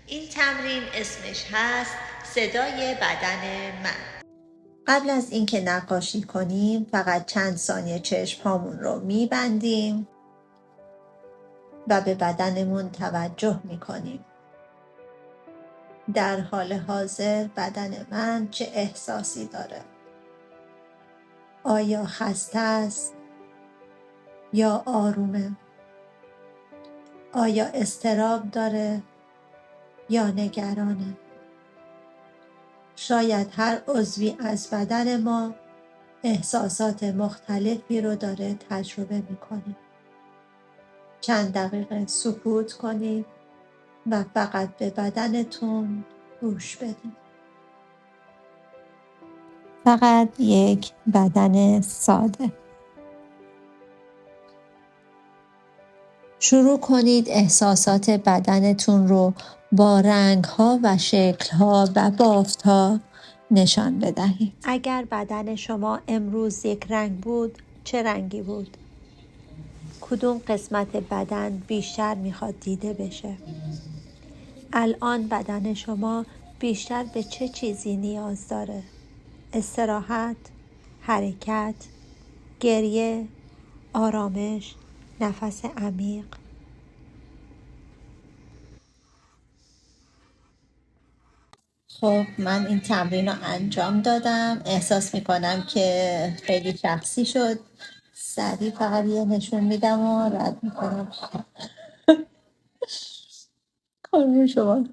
این تمرین اسمش هست صدای بدن من. قبل از اینکه نقاشی کنیم فقط چند ثانیه چشم‌هامون رو میبندیم و به بدنمون توجه میکنیم. در حال حاضر بدن من چه احساسی داره؟ آیا خسته است یا آرومه؟ آیا اضطراب داره یا نگرانه؟ شاید هر عضوی از بدن ما احساسات مختلفی رو داره تجربه میکنه. چند دقیقه سکوت کنید و فقط به بدنتون گوش بدید. فقط یک بدن ساده. شروع کنید احساسات بدنتون رو با رنگ‌ها و شکل‌ها و بافت‌ها نشان بدهید. اگر بدن شما امروز یک رنگ بود، چه رنگی بود؟ کدوم قسمت بدن بیشتر میخواد دیده بشه؟ الان بدن شما بیشتر به چه چیزی نیاز داره؟ استراحت، حرکت، گریه، آرامش، نفس عمیق. خب من این تمرین رو انجام دادم. احساس میکنم که خیلی شخصی شد. سریع فقط یه نشون میدم و رد میکنم. قربون شما.